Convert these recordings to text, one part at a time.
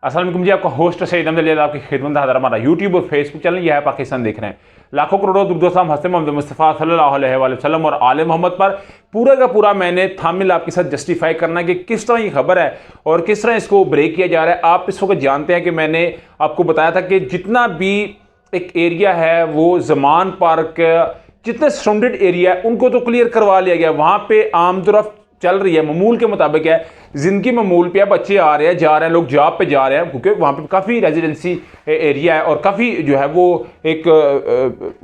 अस्सलाम वालेकुम जी, आपका होस्ट सईद अहमद अली आपकी खिदमत हाजिर। हमारा यूट्यूब और फेसबुक चैनल यह है पाकिस्तान देख रहे हैं। लाखों करोड़ों दुर्दोसाम हस्ते मोहम्मद मुस्तफ़ा सल्लल्लाहु अलैहि वसल्लम और आले मोहम्मद पर पूरा का पूरा मैंने थामिल आपके साथ जस्टिफाई करना कि किस तरह ये खबर है और किस तरह इसको ब्रेक किया जा रहा है। आप इस वक्त जानते हैं कि मैंने आपको बताया था कि जितना भी एक एरिया है वो जमान पार्क जितने सराउंडेड एरिया है उनको तो क्लियर करवा लिया गया। वहां पे आमदोरफ्त चल रही है, मामूल के मुताबिक है, जिंदगी मामूल पे है, बच्चे आ रहे हैं जा रहे हैं, लोग जॉब पे जा रहे हैं क्योंकि वहाँ पे काफ़ी रेजिडेंसी एरिया है और काफ़ी जो है वो एक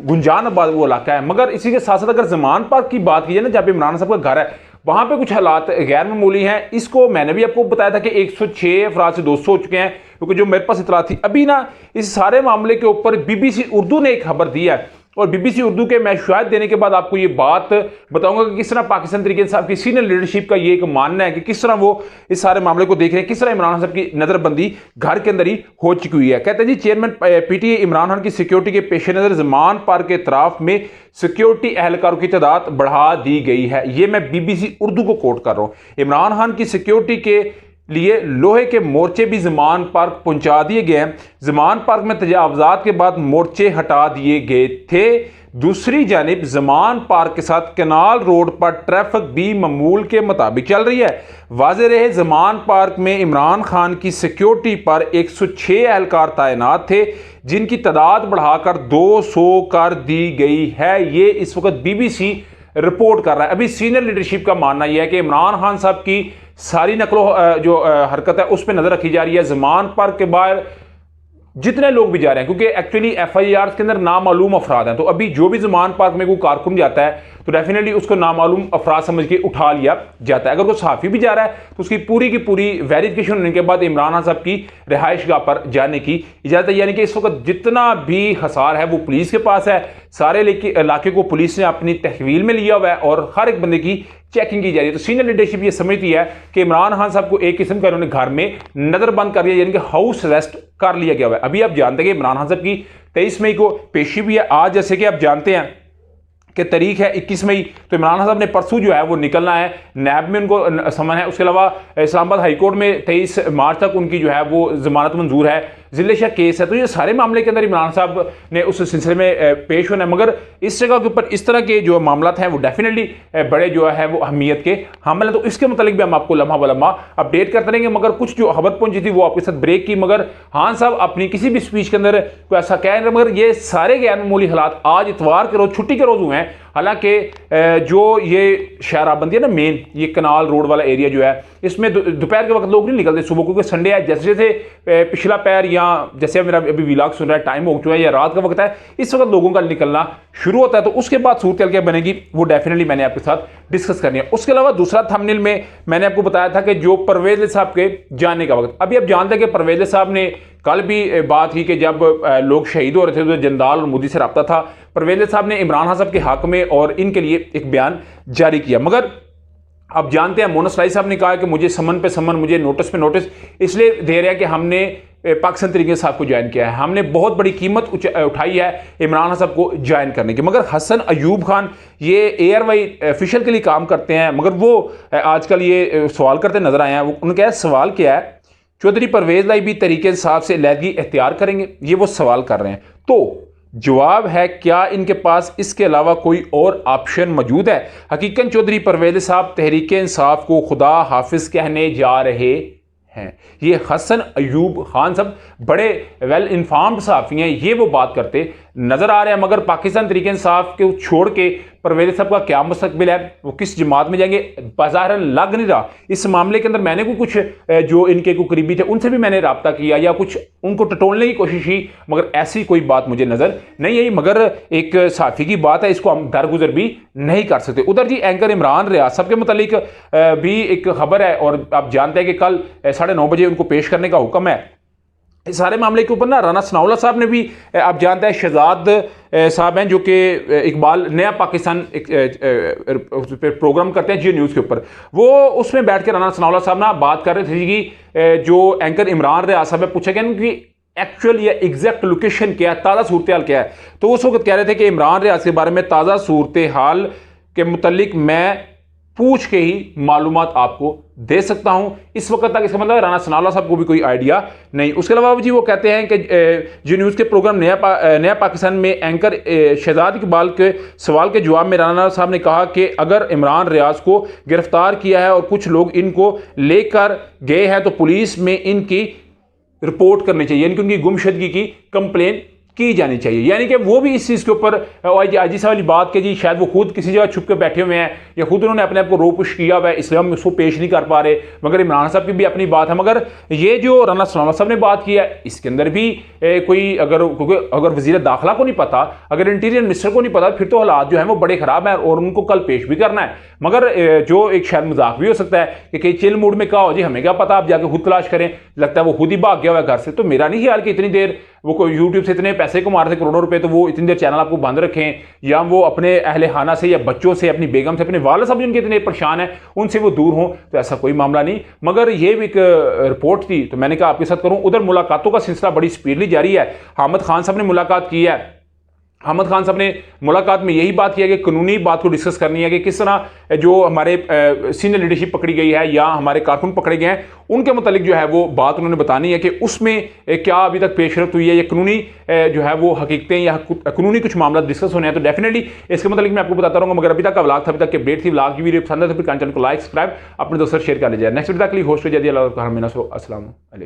गुंजान आबाद वो इलाका है। मगर इसी के साथ साथ अगर जमान पार्क की बात की जाए ना, जहाँ पे इमरान साहब का घर है, वहाँ पे कुछ हालात गैर मामूली हैं। इसको मैंने भी आपको बताया था कि 106 अफराद से 200 हो चुके हैं, क्योंकि जो मेरे पास इतला थी अभी ना, इस सारे मामले के ऊपर BBC उर्दू ने एक खबर दी है और BBC उर्दू के मैं शायद देने के बाद आपको ये बात बताऊंगा कि किस तरह पाकिस्तान तरीके साहब की सीनियर लीडरशिप का ये एक मानना है कि किस तरह वो इस सारे मामले को देख रहे हैं, किस तरह इमरान साहब की नजरबंदी घर के अंदर ही हो चुकी हुई है। कहते हैं जी, चेयरमैन PTA इमरान खान की सिक्योरिटी के पेश नजर जमान पार्क के इतराफ में सिक्योरिटी एहलकारों की तादाद बढ़ा दी गई है। ये मैं BBC उर्दू को कोट कर रहा हूं। इमरान खान की सिक्योरिटी के लिए लोहे के मोर्चे भी जमान पार्क पहुंचा दिए गए हैं। जमान पार्क में तजावजात के बाद मोर्चे हटा दिए गए थे। दूसरी जानिब जमान पार्क के साथ कनाल रोड पर ट्रैफिक भी मामूल के मुताबिक चल रही है। वाज़ेह रहे, जमान पार्क में इमरान खान की सिक्योरिटी पर 106 एहलकार तैनात थे, जिनकी तादाद बढ़ाकर 200 कर दी गई है। ये इस वक्त BBC रिपोर्ट कर रहा है। अभी सीनियर लीडरशिप का मानना यह है कि इमरान खान साहब की सारी नकलो जो हरकत है उस पर नजर रखी जा रही है। जमान पार्क के बाहर जितने लोग भी जा रहे हैं, क्योंकि एक्चुअली FIR के अंदर नामालूम अफराद हैं, तो अभी जो भी जमान पार्क में कोई कारकुन जाता है तो डेफिनेटली उसको नामालूम अफराद समझ के उठा लिया जाता है। अगर कोई सहाफ़ी भी जा रहा है तो उसकी पूरी की पूरी वेरिफिकेशन होने के बाद इमरान खान साहब की रिहाइश गाह पर जाने की इजाज़त है। यानी कि इस वक्त जितना भी खसार है वो पुलिस के पास है। सारे इलाके को पुलिस ने अपनी तहवील में लिया हुआ है और हर एक बंदे की चेकिंग की जा रही है। तो सीनियर लीडरशिप ये समझती है कि इमरान खान साहब को एक किस्म का उन्होंने घर में नजरबंद कर दिया, यानी कि हाउस अरेस्ट कर लिया गया हुआ है। अभी आप जानते हैं कि इमरान खान साहब की 23 मई को पेशी भी है। आज जैसे कि आप जानते हैं कि तारीख है 21 मई, तो इमरान खान साहब ने परसों जो है वो निकलना है। नैब में उनको समन है। उसके अलावा इस्लामाबाद हाई कोर्ट में 23 मार्च तक उनकी जो है वो जमानत मंजूर है। जिलेशा केस है। तो ये सारे मामले के अंदर इमरान साहब ने उस सिलसिले में पेश होना है। मगर इस जगह के ऊपर इस तरह के जो मामला हैं वो डेफिनेटली बड़े जो है वो अहमियत के हामिल हैं। तो इसके मतलब भी हम आपको लम्हा ब लम्हा अपडेट करते रहेंगे। मगर कुछ जो खबर पहुंची थी वो आपके साथ ब्रेक की, मगर खान साहब अपनी किसी भी स्पीच के अंदर कोई ऐसा कह रहे, मगर ये सारे गैर मामूली हालात आज इतवार के रोज छुट्टी के रोज हुए हैं। हालांकि जो ये शहराबंदी है ना, मेन ये कनाल रोड वाला एरिया जो है, इसमें दोपहर के वक्त लोग नहीं निकलते सुबह, क्योंकि संडे है। जैसे जैसे पिछला पैर या जैसे मेरा अभी व्लॉग सुन रहा है, टाइम हो चुका है या रात का वक्त है, इस वक्त लोगों का निकलना शुरू होता है। तो उसके बाद सूरत क्या बनेगी वो डेफिनेटली मैंने आपके साथ डिस्कस करनी है। उसके अलावा दूसरा थंबनेल में मैंने आपको बताया था कि जो परवेज साहब के जाने का वक्त, अभी आप जानते हैं कि परवेज साहब ने कल भी बात की कि जब लोग शहीद हो रहे थे तो जंदाल और मोदी से रब्ता था। परवेज साहब ने इमरान खान साहब के हक में और इनके लिए एक बयान जारी किया। मगर आप जानते हैं मोनस राय साहब ने कहा कि मुझे समन पे समन, मुझे नोटिस पे नोटिस इसलिए दे रहे हैं कि हमने पाकिस्तान तरीके साहब को ज्वाइन किया है, हमने बहुत बड़ी कीमत उठाई है इमरान खान साहब को ज्वाइन करने की। मगर हसन अयूब खान ये ARY ऑफिशियल के लिए काम करते हैं, मगर वो आजकल ये सवाल करते नजर आए हैं। उनका सवाल क्या है, चौधरी परवेज लाई भी तरीके साहब से अलहदगी इख्तियार करेंगे, ये वो सवाल कर रहे हैं। तो जवाब है, क्या इनके पास इसके अलावा कोई और ऑप्शन मौजूद है? हकीकत चौधरी परवेज साहब तहरीक इंसाफ को खुदा हाफिज कहने जा रहे हैं। ये हसन अयूब खान साहब बड़े वेल इन्फॉर्म्ड सहाफ़ी हैं, ये वो बात करते नजर आ रहे हैं। मगर पाकिस्तान तहरीक इंसाफ को छोड़ के परवेज साहब का क्या मुस्तकबिल है, वो किस जमात में जाएंगे, बाज़ाहिर लग नहीं रहा। इस मामले के अंदर मैंने को कुछ जो इनके को करीबी थे उनसे भी मैंने रब्ता किया या कुछ उनको टटोलने की कोशिश की, मगर ऐसी कोई बात मुझे नजर नहीं आई। मगर एक सहाफ़ी की बात है, इसको हम दरगुजर भी नहीं कर सकते। उधर जी एंकर इमरान रियाज साहब के मुतालिक भी एक खबर है और आप जानते हैं कि कल 9:30 बजे उनको पेश करने का हुक्म है। इस सारे मामले के ऊपर ना राना सनाउल्लाह साहब ने भी, आप जानते हैं शहजाद साहब हैं जो कि इकबाल नया पाकिस्तान प्रोग्राम करते हैं जियो न्यूज़ के ऊपर, वो उसमें बैठ के राना सनाउल्लाह साहब ना बात कर रहे थे कि जो एंकर इमरान रियाज साहब है, पूछा गया कि एक्चुअल या एग्जैक्ट लोकेशन क्या है, ताज़ा सूरत हाल क्या है। तो उस वक्त कह रहे थे कि इमरान रियाज के बारे में ताज़ा सूरत हाल के मुतल्लिक मैं पूछ के ही मालूमात आपको दे सकता हूं। इस वक्त तक इसका मतलब राना सनाउल्लाह साहब को भी कोई आइडिया नहीं। उसके अलावा जी वो कहते हैं कि जो न्यूज़ के प्रोग्राम नया पाकिस्तान में एंकर शहजाद इकबाल के सवाल के जवाब में राना साहब ने कहा कि अगर इमरान रियाज को गिरफ्तार किया है और कुछ लोग इनको लेकर गए हैं तो पुलिस में इनकी रिपोर्ट करनी चाहिए, यानी कि उनकी गुमशुदगी की कंप्लेन की जानी चाहिए। यानी कि वो भी इस चीज़ के ऊपर आजिज़ वाली बात के जी शायद वो खुद किसी जगह छुप के बैठे हुए हैं या खुद उन्होंने अपने आप को रोपुश किया हुआ है, इसलिए हम उसको पेश नहीं कर पा रहे। मगर इमरान साहब की भी अपनी बात है। मगर ये जो राना सनाउल्लाह साहब ने बात की है इसके अंदर भी कोई अगर वज़ीर दाखिला को नहीं पता, अगर इंटीरियर मिनिस्टर को नहीं पता, फिर तो हालात जो है वो बड़े ख़राब हैं और उनको कल पेश भी करना है। मगर जो एक शायद मजाक भी हो सकता है कि कहीं चिल मूड में कहा हो जी हमें क्या पता, आप जाके खुद तलाश करें, लगता है वो खुद ही भाग गया हुआ है घर से। तो मेरा नहीं ख्याल कि इतनी देर वो कोई यूट्यूब से इतने पैसे कमा रहे थे करोड़ों रुपए, तो वो इतनी देर चैनल आपको बंद रखें, या वो अपने अहले खाना से या बच्चों से, अपनी बेगम से, अपने वाले साहब जिनके इतने परेशान हैं उनसे वो दूर हों, तो ऐसा कोई मामला नहीं। मगर ये भी एक रिपोर्ट थी तो मैंने कहा आपके साथ करूं। उधर मुलाकातों का सिलसिला बड़ी स्पीडली जारी है। हामिद खान साहब ने मुलाकात की है। हामिद खान साहब ने मुलाकात में यही बात की है कि कानूनी बात को डिस्कस करनी है कि किस तरह जो हमारे सीनियर लीडरशिप पकड़ी गई है या हमारे कारकुन पकड़े गए हैं उनके मुतालिक जो है वो बात उन्होंने बतानी है कि उसमें क्या अभी तक पेशरफ्त हुई है, या कानूनी जो है वो हकीकतें या कानूनी कुछ मामला डिस्कस होने हैं। तो डेफिनेटली इसके मुतालिक मैं आपको बताता रहूँगा। मगर अभी तक का व्लॉग था, अभी तक के अपडेट थी। व्लॉग की वीडियो पसंद है तो फिर चैनल को लाइक सब्सक्राइब अपने दोस्तों शेयर कर लीजिए। नेक्स्ट वीडियो तक के लिए होस्ट हो जाइए। अस्सलाम वालेकुम।